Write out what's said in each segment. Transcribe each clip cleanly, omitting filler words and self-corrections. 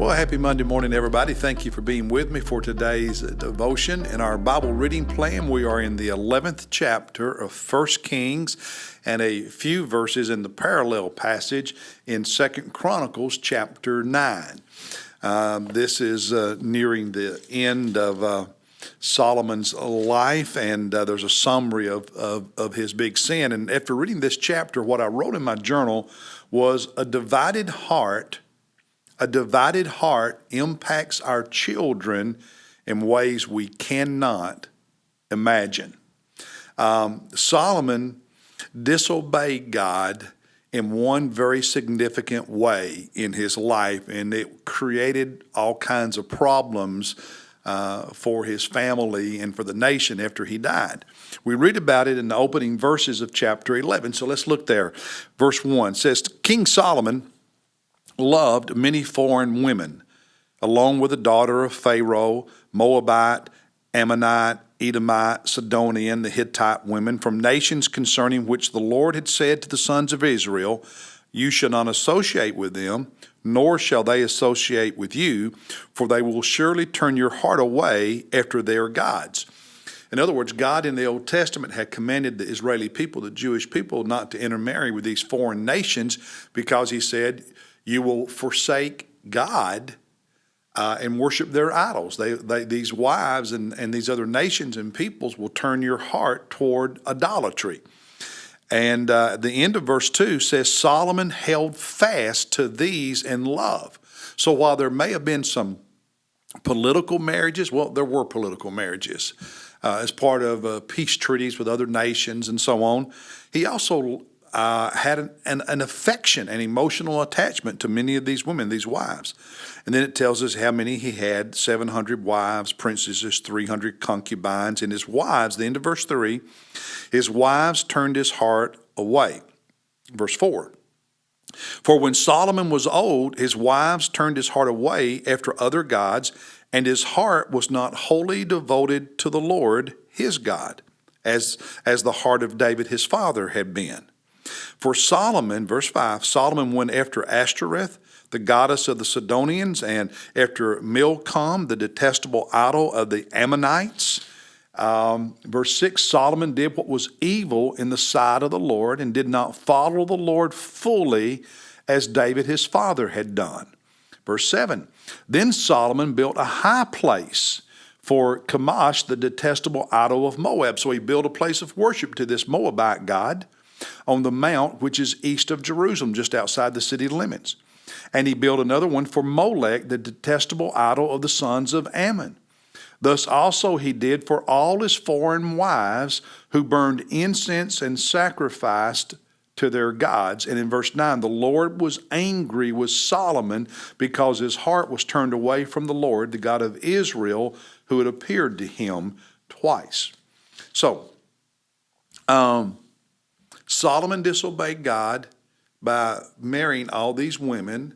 Well, happy Monday morning, everybody. Thank you for being with me for today's devotion. In our Bible reading plan, we are in the 11th chapter of 1 Kings and a few verses in the parallel passage in 2 Chronicles chapter 9. This is nearing the end of Solomon's life, and there's a summary of his big sin. And after reading this chapter, what I wrote in my journal was a divided heart impacts our children in ways we cannot imagine. Solomon disobeyed God in one very significant way in his life, and it created all kinds of problems for his family and for the nation after he died. We read about it in the opening verses of chapter 11, so let's look there. Verse 1 says, King Solomon loved many foreign women, along with the daughter of Pharaoh, Moabite, Ammonite, Edomite, Sidonian, the Hittite women, from nations concerning which the Lord had said to the sons of Israel, you shall not associate with them, nor shall they associate with you, for they will surely turn your heart away after their gods. In other words, God in the Old Testament had commanded the Israeli people, the Jewish people, not to intermarry with these foreign nations because he said, you will forsake God and worship their idols. These wives and these other nations and peoples will turn your heart toward idolatry. And the end of verse 2 says, Solomon held fast to these in love. So while there may have been some political marriages, well, there were political marriages as part of peace treaties with other nations and so on, he also had an affection, an emotional attachment to many of these women, these wives. And then it tells us how many he had, 700 wives, princesses, 300 concubines, and his wives, the end of verse 3, his wives turned his heart away. Verse 4, for when Solomon was old, his wives turned his heart away after other gods, and his heart was not wholly devoted to the Lord, his God, as the heart of David his father had been. For Solomon, verse 5, Solomon went after Ashtoreth, the goddess of the Sidonians, and after Milcom, the detestable idol of the Ammonites. Verse 6, Solomon did what was evil in the sight of the Lord and did not follow the Lord fully as David his father had done. Verse 7, then Solomon built a high place for Chemosh, the detestable idol of Moab. So he built a place of worship to this Moabite god on the mount which is east of Jerusalem, just outside the city limits. And he built another one for Molech, the detestable idol of the sons of Ammon. Thus also he did for all his foreign wives who burned incense and sacrificed to their gods. And in verse 9, the Lord was angry with Solomon because his heart was turned away from the Lord, the God of Israel, who had appeared to him twice. So, Solomon disobeyed God by marrying all these women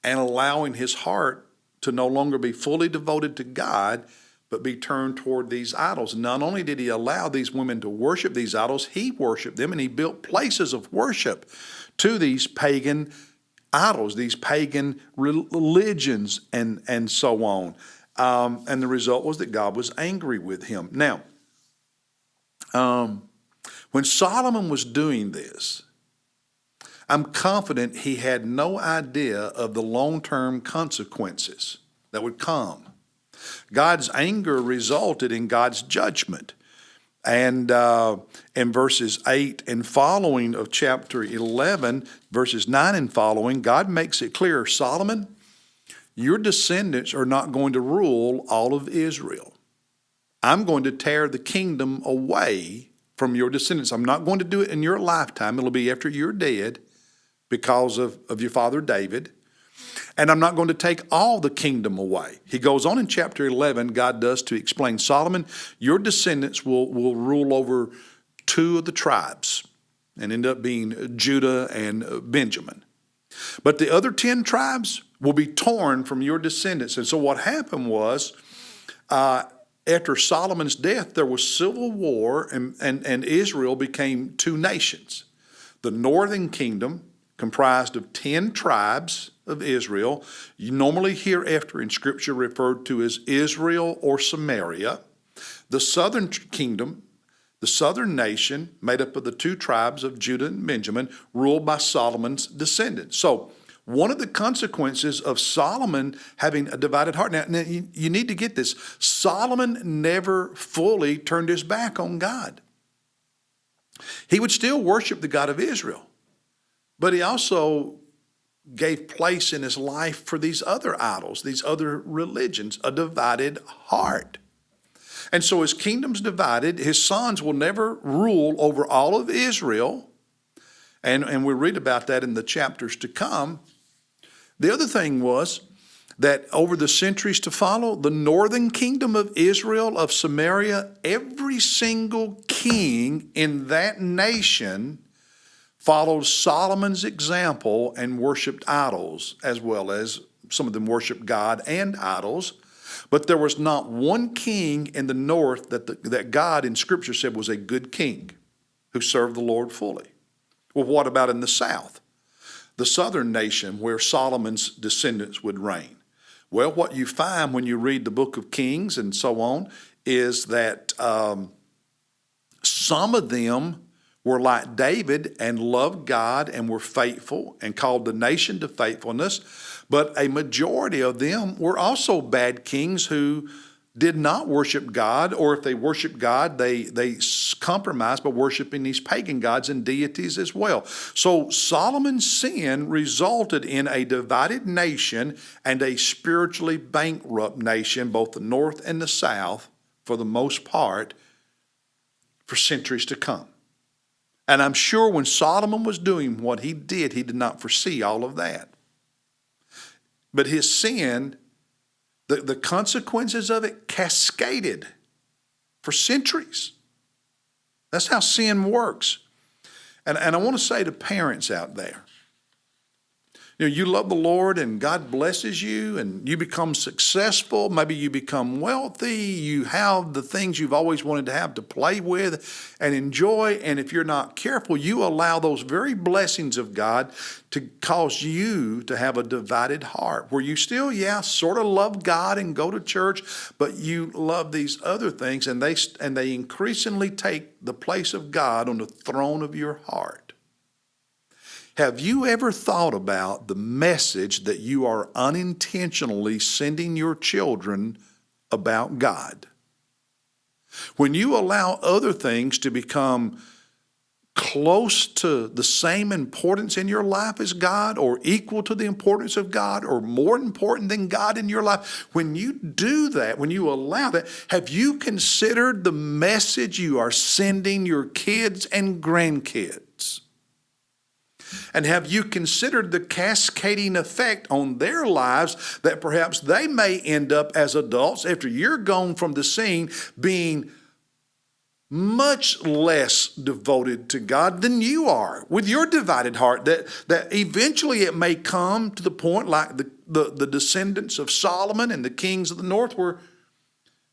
and allowing his heart to no longer be fully devoted to God, but be turned toward these idols. Not only did he allow these women to worship these idols, he worshiped them, and he built places of worship to these pagan idols, these pagan religions, and so on. And the result was that God was angry with him. Now, when Solomon was doing this, I'm confident he had no idea of the long-term consequences that would come. God's anger resulted in God's judgment. And in verses 8 and following of chapter 11, verses 9 and following, God makes it clear, Solomon, your descendants are not going to rule all of Israel. I'm going to tear the kingdom away from your descendants. I'm not going to do it in your lifetime. It'll be after you're dead because of your father David. And I'm not going to take all the kingdom away. He goes on in chapter 11, God does, to explain, Solomon, your descendants will rule over 2 of the tribes and end up being Judah and Benjamin. But the other 10 tribes will be torn from your descendants. And so what happened was, after Solomon's death, there was civil war, and Israel became 2 nations. The northern kingdom, comprised of 10 tribes, of Israel, you normally hereafter in Scripture referred to as Israel or Samaria, the southern kingdom, the southern nation, made up of the two tribes of Judah and Benjamin, ruled by Solomon's descendants. So one of the consequences of Solomon having a divided heart, now you need to get this, Solomon never fully turned his back on God. He would still worship the God of Israel, but he also gave place in his life for these other idols, these other religions, a divided heart. And so his kingdom's divided. His sons will never rule over all of Israel. And we read about that in the chapters to come. The other thing was that over the centuries to follow, the northern kingdom of Israel, of Samaria, every single king in that nation followed Solomon's example and worshiped idols, as well as some of them worshiped God and idols. But there was not one king in the north that God in Scripture said was a good king who served the Lord fully. Well, what about in the south? The southern nation where Solomon's descendants would reign. Well, what you find when you read the book of Kings and so on is that some of them were like David and loved God and were faithful and called the nation to faithfulness. But a majority of them were also bad kings who did not worship God, or if they worshiped God, they compromised by worshiping these pagan gods and deities as well. So Solomon's sin resulted in a divided nation and a spiritually bankrupt nation, both the north and the south, for the most part, for centuries to come. And I'm sure when Solomon was doing what he did not foresee all of that. But his sin, the consequences of it cascaded for centuries. That's how sin works. And I want to say to parents out there, you love the Lord and God blesses you and you become successful. Maybe you become wealthy. You have the things you've always wanted to have to play with and enjoy. And if you're not careful, you allow those very blessings of God to cause you to have a divided heart where you still, sort of love God and go to church, but you love these other things and they increasingly take the place of God on the throne of your heart. Have you ever thought about the message that you are unintentionally sending your children about God? When you allow other things to become close to the same importance in your life as God, or equal to the importance of God, or more important than God in your life, when you do that, when you allow that, have you considered the message you are sending your kids and grandkids? And have you considered the cascading effect on their lives that perhaps they may end up as adults after you're gone from the scene being much less devoted to God than you are with your divided heart, that eventually it may come to the point like the descendants of Solomon and the kings of the north, where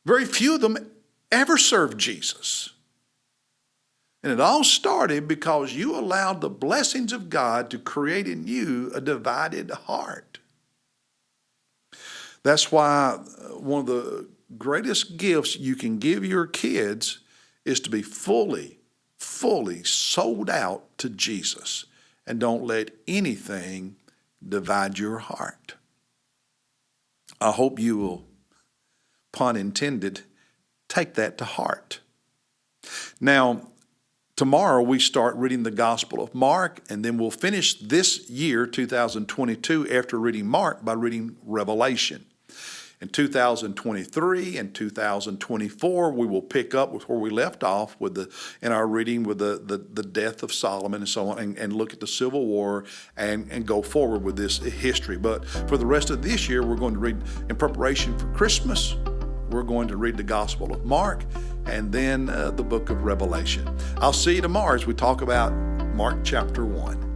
very few of them ever served Jesus. And it all started because you allowed the blessings of God to create in you a divided heart. That's why one of the greatest gifts you can give your kids is to be fully sold out to Jesus. And don't let anything divide your heart. I hope you will, pun intended, take that to heart. Now, tomorrow we start reading the Gospel of Mark, and then we'll finish this year, 2022, after reading Mark by reading Revelation. In 2023 and 2024, we will pick up with where we left off in our reading with the death of Solomon and so on, and look at the Civil War and go forward with this history. But for the rest of this year, we're going to read, in preparation for Christmas, we're going to read the Gospel of Mark and then the book of Revelation. I'll see you tomorrow as we talk about Mark chapter 1.